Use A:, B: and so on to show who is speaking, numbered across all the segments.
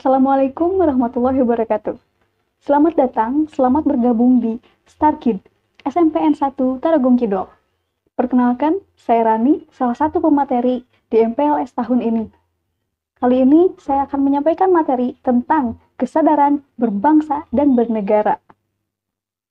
A: Assalamualaikum warahmatullahi wabarakatuh. Selamat datang, selamat bergabung di StarKid, SMPN 1 Tarogong Kidul. Perkenalkan, saya Rani, salah satu pemateri di MPLS tahun ini. Kali ini saya akan menyampaikan materi tentang kesadaran berbangsa dan bernegara.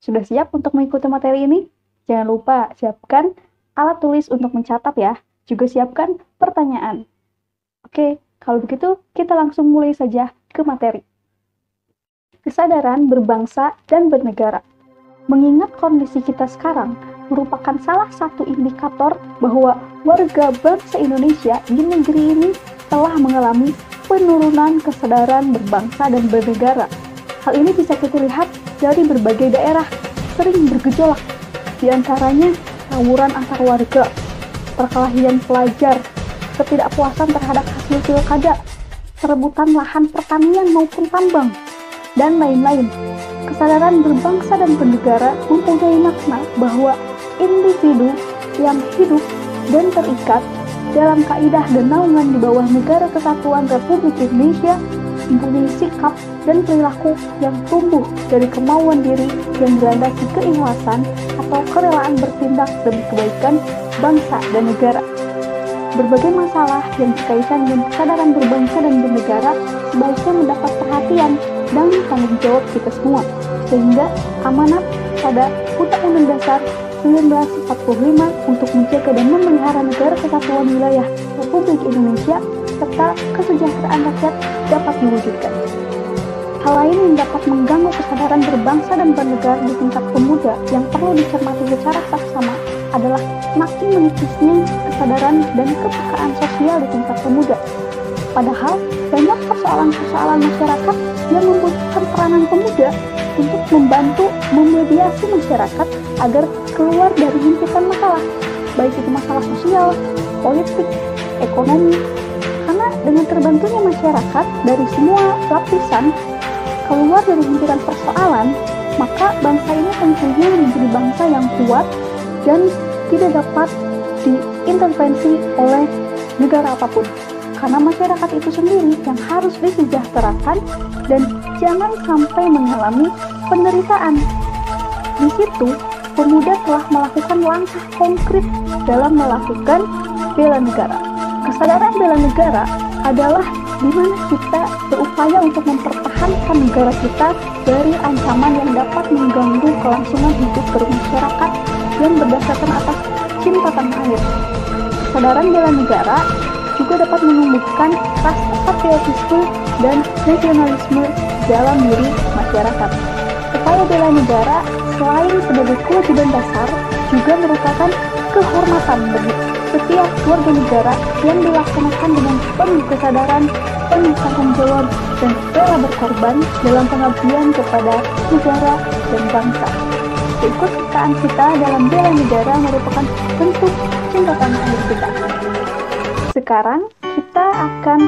A: Sudah siap untuk mengikuti materi ini? Jangan lupa siapkan alat tulis untuk mencatat ya, juga siapkan pertanyaan. Oke, kalau begitu kita langsung mulai saja ke materi. Kesadaran berbangsa dan bernegara. Mengingat kondisi kita sekarang merupakan salah satu indikator bahwa warga bangsa Indonesia di negeri ini telah mengalami penurunan kesadaran berbangsa dan bernegara. Hal ini bisa kita lihat dari berbagai daerah sering bergejolak, di antaranya tawuran antar warga, perkelahian pelajar, ketidakpuasan terhadap hasil pilkada, perebutan lahan pertanian maupun tambang, dan lain-lain. Kesadaran berbangsa dan bernegara mempunyai makna bahwa individu yang hidup dan terikat dalam kaidah dan naungan di bawah Negara Kesatuan Republik Indonesia mempunyai sikap dan perilaku yang tumbuh dari kemauan diri yang dilandasi keikhlasan atau kerelaan bertindak demi kebaikan bangsa dan negara. Berbagai masalah yang berkaitan dengan kesadaran berbangsa dan bernegara sebaiknya mendapat perhatian dan tanggung jawab kita semua, sehingga amanat pada Undang-Undang Dasar 1945 untuk menjaga dan memelihara negara kesatuan wilayah Republik Indonesia serta kesejahteraan rakyat dapat diwujudkan. Hal lain yang dapat mengganggu kesadaran berbangsa dan bernegara di tingkat pemuda yang perlu dicermati secara saksama adalah makin menipisnya kesadaran dan kepekaan sosial di tingkat pemuda. Padahal banyak persoalan-persoalan masyarakat yang membutuhkan peranan pemuda untuk membantu memediasi masyarakat agar keluar dari himpitan masalah, baik itu masalah sosial, politik, ekonomi. Karena dengan terbantunya masyarakat dari semua lapisan keluar dari himpitan persoalan, maka bangsa ini tentunya menjadi bangsa yang kuat dan tidak dapat diintervensi oleh negara apapun. Karena masyarakat itu sendiri yang harus disejahterakan dan jangan sampai mengalami penderitaan. Di situ, pemuda telah melakukan langkah konkret dalam melakukan bela negara. Kesadaran bela negara adalah di mana kita berupaya untuk mempertahankan negara kita dari ancaman yang dapat mengganggu kelangsungan hidup bermasyarakat yang berdasarkan atas cinta tanah air. Kesadaran bela negara juga dapat menumbuhkan rasa patriotisme dan nasionalisme dalam diri masyarakat. Upaya bela negara selain sebagai kewajiban dasar juga merupakan kehormatan bagi setiap warga negara yang dilaksanakan dengan penuh kesadaran, penuh tanggung jawab, dan rela berkorban dalam pengabdian kepada negara dan bangsa. Keikutsertaan kita dalam bela negara merupakan bentuk cinta tanah air kita. Sekarang kita akan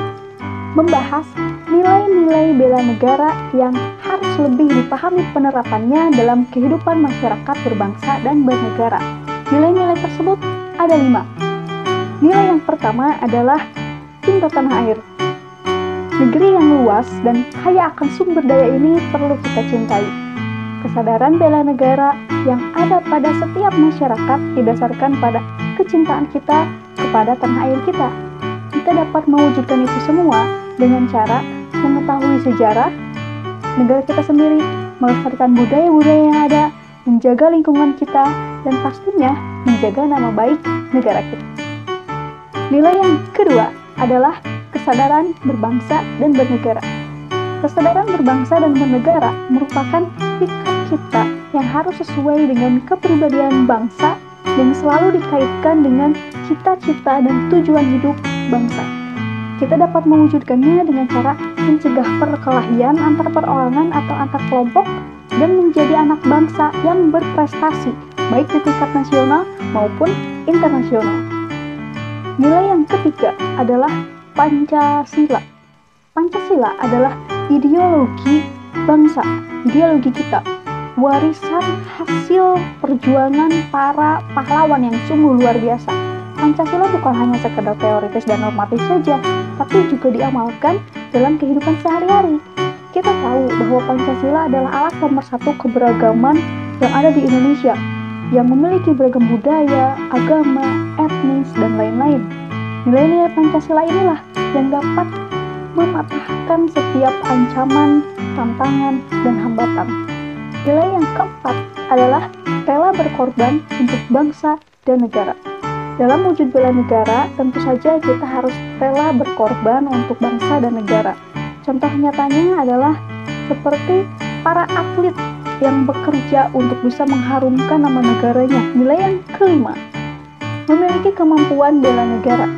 A: membahas nilai-nilai bela negara yang harus lebih dipahami penerapannya dalam kehidupan masyarakat berbangsa dan bernegara. Nilai-nilai tersebut ada 5. Nilai yang pertama adalah cinta tanah air. Negeri yang luas dan kaya akan sumber daya ini perlu kita cintai. Kesadaran bela negara yang ada pada setiap masyarakat didasarkan pada kecintaan kita kepada tanah air kita. Kita dapat mewujudkan itu semua dengan cara mengetahui sejarah negara kita sendiri, melestarikan budaya-budaya yang ada, menjaga lingkungan kita, dan pastinya menjaga nama baik negara kita. Nilai yang kedua adalah kesadaran berbangsa dan bernegara. Kesadaran berbangsa dan bernegara merupakan sikap kita yang harus sesuai dengan kepribadian bangsa yang selalu dikaitkan dengan cita-cita dan tujuan hidup bangsa. Kita dapat mewujudkannya dengan cara mencegah perkelahian antar perorangan atau antar kelompok dan menjadi anak bangsa yang berprestasi, baik di tingkat nasional maupun internasional. Nilai yang ketiga adalah Pancasila. Pancasila adalah ideologi bangsa, ideologi kita, warisan hasil perjuangan para pahlawan yang sungguh luar biasa. Pancasila bukan hanya sekedar teoritis dan normatif saja, tapi juga diamalkan dalam kehidupan sehari-hari. Kita tahu bahwa Pancasila adalah alat pemersatu keberagaman yang ada di Indonesia, yang memiliki beragam budaya, agama, etnis, dan lain-lain. Nilai-nilai Pancasila inilah yang dapat mematahkan setiap ancaman, tantangan, dan hambatan. Nilai yang keempat adalah rela berkorban untuk bangsa dan negara. Dalam wujud bela negara, tentu saja kita harus rela berkorban untuk bangsa dan negara. Contoh nyatanya adalah seperti para atlet yang bekerja untuk bisa mengharumkan nama negaranya. Nilai yang kelima, memiliki kemampuan bela negara.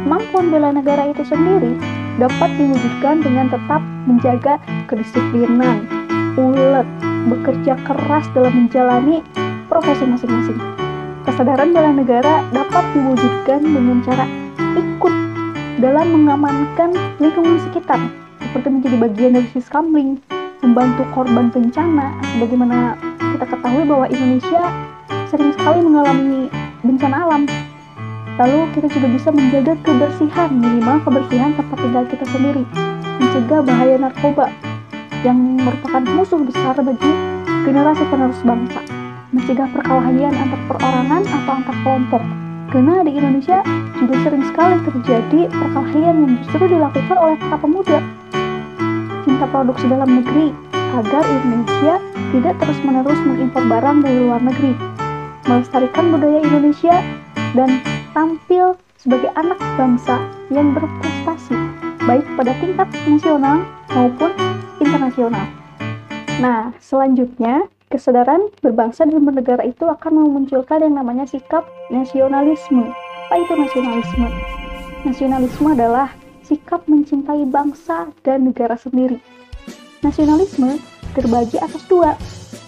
A: Kemampuan bela negara itu sendiri dapat diwujudkan dengan tetap menjaga kedisiplinan, ulet, bekerja keras dalam menjalani profesi masing-masing. Kesadaran bela negara dapat diwujudkan dengan cara ikut dalam mengamankan lingkungan sekitar, seperti menjadi bagian dari Siskamling, membantu korban bencana. Sebagaimana kita ketahui bahwa Indonesia sering sekali mengalami bencana alam. Lalu kita juga bisa menjaga kebersihan, minimal kebersihan tempat tinggal kita sendiri, mencegah bahaya narkoba yang merupakan musuh besar bagi generasi penerus bangsa, mencegah perkelahian antar perorangan atau antar kelompok. Karena di Indonesia juga sering sekali terjadi perkelahian yang justru dilakukan oleh para pemuda. Cinta produksi dalam negeri agar Indonesia tidak terus-menerus mengimpor barang dari luar negeri, melestarikan budaya Indonesia, dan tampil sebagai anak bangsa yang berprestasi, baik pada tingkat nasional maupun internasional. Nah, selanjutnya, kesadaran berbangsa dan bernegara itu akan memunculkan yang namanya sikap nasionalisme. Apa itu nasionalisme? Nasionalisme adalah sikap mencintai bangsa dan negara sendiri. Nasionalisme terbagi atas dua.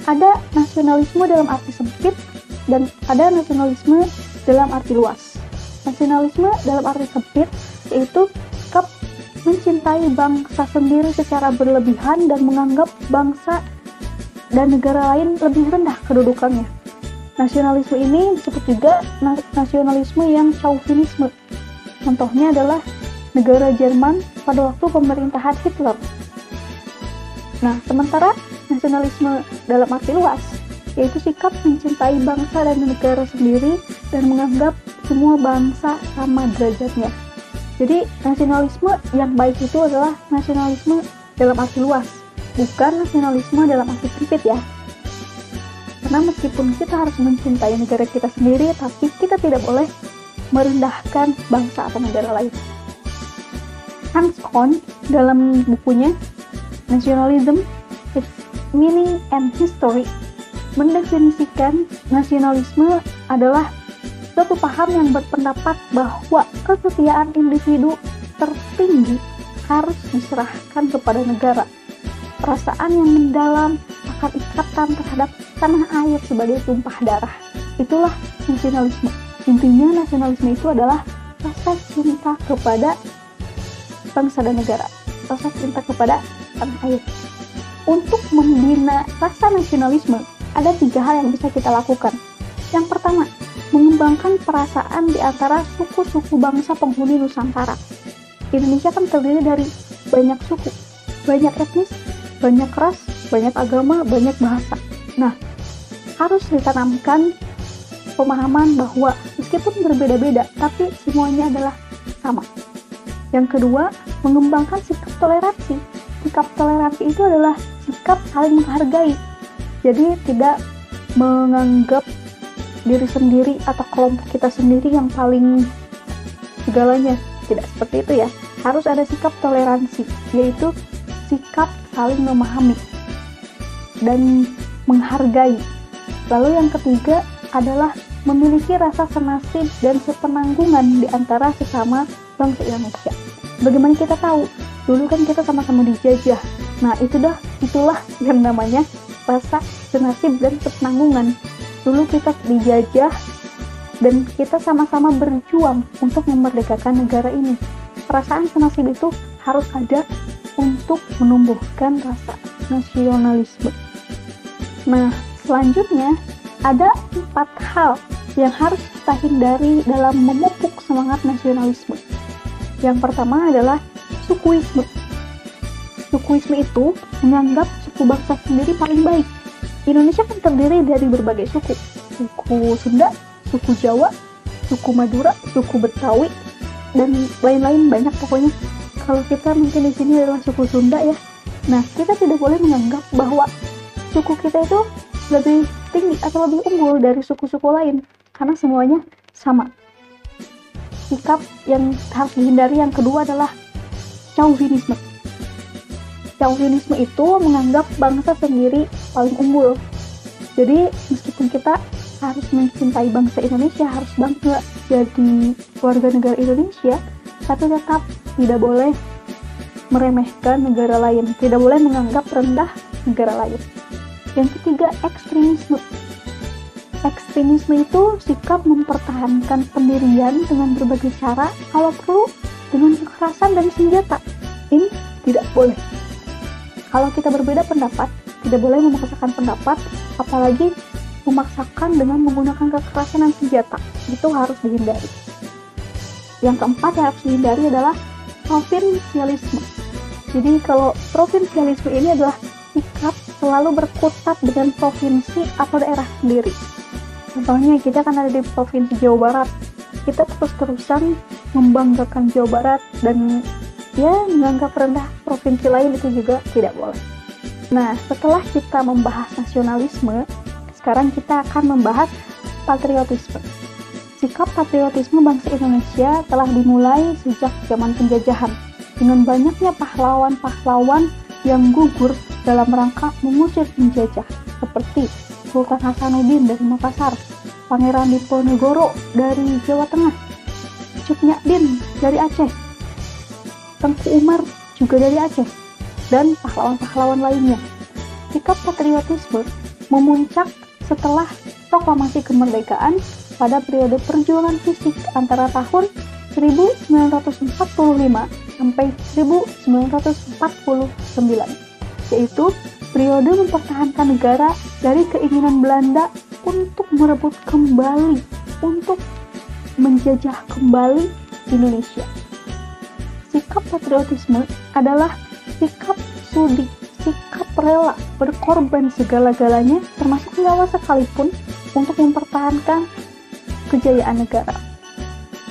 A: Ada nasionalisme dalam arti sempit dan ada nasionalisme dalam arti luas. Nasionalisme dalam arti sempit yaitu sikap mencintai bangsa sendiri secara berlebihan dan menganggap bangsa dan negara lain lebih rendah kedudukannya. Nasionalisme ini disebut juga nasionalisme yang chauvinisme. Contohnya adalah negara Jerman pada waktu pemerintahan Hitler. Nah, sementara nasionalisme dalam arti luas yaitu sikap mencintai bangsa dan negara sendiri dan menganggap semua bangsa sama derajatnya. Jadi, nasionalisme yang baik itu adalah nasionalisme dalam arti luas, bukan nasionalisme dalam arti sempit ya. Karena meskipun kita harus mencintai negara kita sendiri, tapi kita tidak boleh merendahkan bangsa atau negara lain. Hans Kohn dalam bukunya Nationalism, Its Meaning and History mendefinisikan nasionalisme adalah suatu paham yang berpendapat bahwa kesetiaan individu tertinggi harus diserahkan kepada negara. Perasaan yang mendalam akan ikatan terhadap tanah air sebagai tumpah darah. Itulah nasionalisme. Intinya nasionalisme itu adalah rasa cinta kepada bangsa dan negara, rasa cinta kepada tanah air. Untuk membina rasa nasionalisme, ada 3 hal yang bisa kita lakukan. Yang pertama, mengembangkan perasaan di antara suku-suku bangsa penghuni Nusantara. Indonesia kan terdiri dari banyak suku, banyak etnis, banyak ras, banyak agama, banyak bahasa. Nah, harus ditanamkan pemahaman bahwa meskipun berbeda-beda, tapi semuanya adalah sama. Yang kedua, mengembangkan sikap toleransi. Sikap toleransi itu adalah sikap saling menghargai. Jadi tidak menganggap diri sendiri atau kelompok kita sendiri yang paling segalanya. Tidak seperti itu ya. Harus ada sikap toleransi, yaitu sikap saling memahami dan menghargai. Lalu yang ketiga adalah memiliki rasa senasib dan sepenanggungan di antara sesama bangsa Indonesia. Bagaimana kita tahu? Dulu kan kita sama-sama dijajah. Nah, itulah yang namanya rasa senasib dan sepenanggungan. Dulu kita dijajah dan kita sama-sama berjuang untuk memerdekakan negara ini. Perasaan senasib itu harus ada untuk menumbuhkan rasa nasionalisme. Nah, selanjutnya ada 4 hal yang harus kita hindari dalam memupuk semangat nasionalisme. Yang pertama adalah sukuisme. Sukuisme itu menganggap suku bangsa sendiri paling baik. Indonesia kan terdiri dari berbagai suku. Suku Sunda, suku Jawa, suku Madura, suku Betawi, dan lain-lain banyak pokoknya. Kalau kita mungkin di sini adalah suku Sunda ya. Nah, kita tidak boleh menganggap bahwa suku kita itu lebih tinggi atau lebih unggul dari suku-suku lain, karena semuanya sama. Sikap yang harus dihindari yang kedua adalah chauvinisme. Chauvinisme itu menganggap bangsa sendiri paling unggul. Jadi meskipun kita harus mencintai bangsa Indonesia, harus bangga jadi warga negara Indonesia, tapi tetap tidak boleh meremehkan negara lain, tidak boleh menganggap rendah negara lain. Yang ketiga, ekstremisme. Ekstremisme itu sikap mempertahankan pendirian dengan berbagai cara, kalau perlu dengan kekerasan dan senjata. Ini tidak boleh. Kalau kita berbeda pendapat, tidak boleh memaksakan pendapat, apalagi memaksakan dengan menggunakan kekerasan dan senjata. Itu harus dihindari. Yang keempat yang harus dihindari adalah provinsialisme. Jadi kalau provinsialisme ini adalah sikap selalu berkutat dengan provinsi atau daerah sendiri. Contohnya kita kan ada di Provinsi Jawa Barat, kita terus-terusan membanggakan Jawa Barat dan ya menganggap rendah provinsi lain, itu juga tidak boleh. Nah, setelah kita membahas nasionalisme, sekarang kita akan membahas patriotisme. Sikap patriotisme bangsa Indonesia telah dimulai sejak zaman penjajahan, dengan banyaknya pahlawan-pahlawan yang gugur dalam rangka mengusir penjajah, seperti Sultan Hasanuddin dari Makassar, Pangeran Diponegoro dari Jawa Tengah, Cut Nyak dari Aceh, Tengku Umar juga dari Aceh, dan pahlawan-pahlawan lainnya. Sikap patriotisme memuncak setelah proklamasi kemerdekaan pada periode perjuangan fisik antara tahun 1945 sampai 1949, yaitu periode mempertahankan negara dari keinginan Belanda untuk merebut kembali, untuk menjajah kembali Indonesia. Sikap patriotisme adalah sikap sudi, sikap rela berkorban segala-galanya, termasuk nyawa sekalipun, untuk mempertahankan kejayaan negara.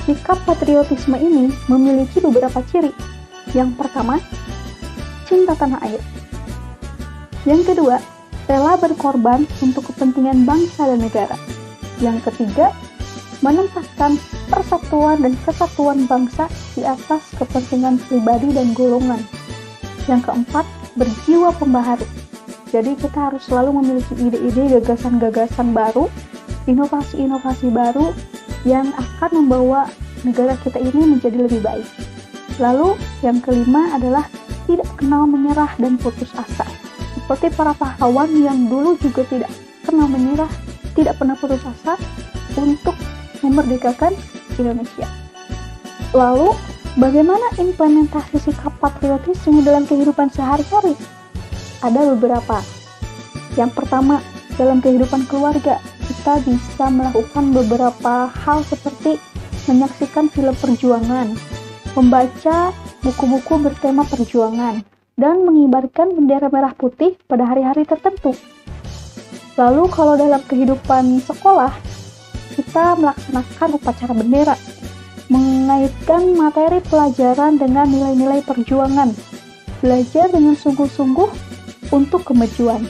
A: Sikap patriotisme ini memiliki beberapa ciri. Yang pertama, cinta tanah air. Yang kedua, rela berkorban untuk kepentingan bangsa dan negara. Yang ketiga, menempatkan persatuan dan kesatuan bangsa di atas kepentingan pribadi dan golongan. Yang keempat, berjiwa pembaharu. Jadi kita harus selalu memiliki ide-ide, gagasan-gagasan baru, inovasi-inovasi baru yang akan membawa negara kita ini menjadi lebih baik. Lalu yang kelima adalah tidak kenal menyerah dan putus asa. Seperti para pahlawan yang dulu juga tidak kenal menyerah, tidak pernah putus asa untuk memerdekakan Indonesia. Lalu, bagaimana implementasi sikap patriotisme dalam kehidupan sehari-hari? Ada beberapa. Yang pertama, dalam kehidupan keluarga, kita bisa melakukan beberapa hal seperti menyaksikan film perjuangan, membaca buku-buku bertema perjuangan, dan mengibarkan bendera merah putih pada hari-hari tertentu. Lalu kalau dalam kehidupan sekolah, kita melaksanakan upacara bendera, mengaitkan materi pelajaran dengan nilai-nilai perjuangan, belajar dengan sungguh-sungguh untuk kemajuan.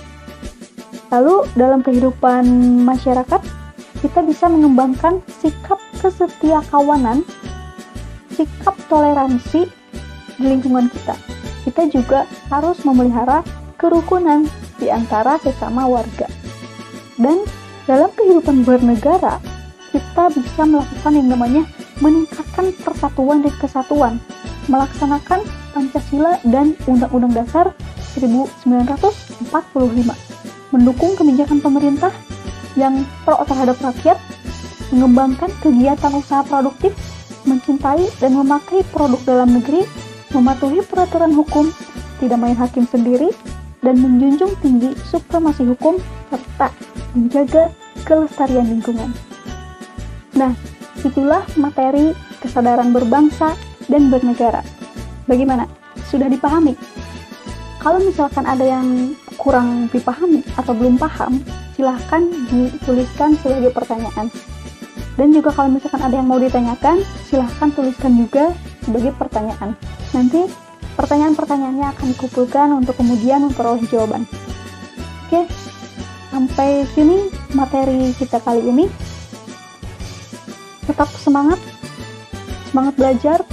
A: Lalu dalam kehidupan masyarakat, kita bisa mengembangkan sikap kesetiakawanan, sikap toleransi di lingkungan kita. Kita juga harus memelihara kerukunan di antara sesama warga. Dan dalam kehidupan bernegara, kita bisa melakukan yang namanya meningkatkan persatuan dan kesatuan, melaksanakan Pancasila dan Undang-Undang Dasar 1945, mendukung kebijakan pemerintah yang pro terhadap rakyat, mengembangkan kegiatan usaha produktif, mencintai dan memakai produk dalam negeri, mematuhi peraturan hukum, tidak main hakim sendiri, dan menjunjung tinggi supremasi hukum, serta menjaga kelestarian lingkungan. Nah, itulah materi kesadaran berbangsa dan bernegara. Bagaimana? Sudah dipahami? Kalau misalkan ada yang kurang dipahami atau belum paham, silahkan dituliskan sebagai pertanyaan. Dan juga kalau misalkan ada yang mau ditanyakan, silahkan tuliskan juga sebagai pertanyaan. Nanti pertanyaan-pertanyaannya akan dikumpulkan untuk kemudian memperoleh jawaban. Oke, sampai sini materi kita kali ini. Tetap semangat belajar,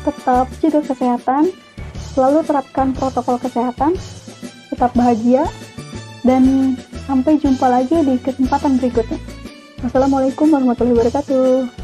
A: tetap jaga kesehatan, selalu terapkan protokol kesehatan, tetap bahagia, dan sampai jumpa lagi di kesempatan berikutnya. Wassalamualaikum warahmatullahi wabarakatuh.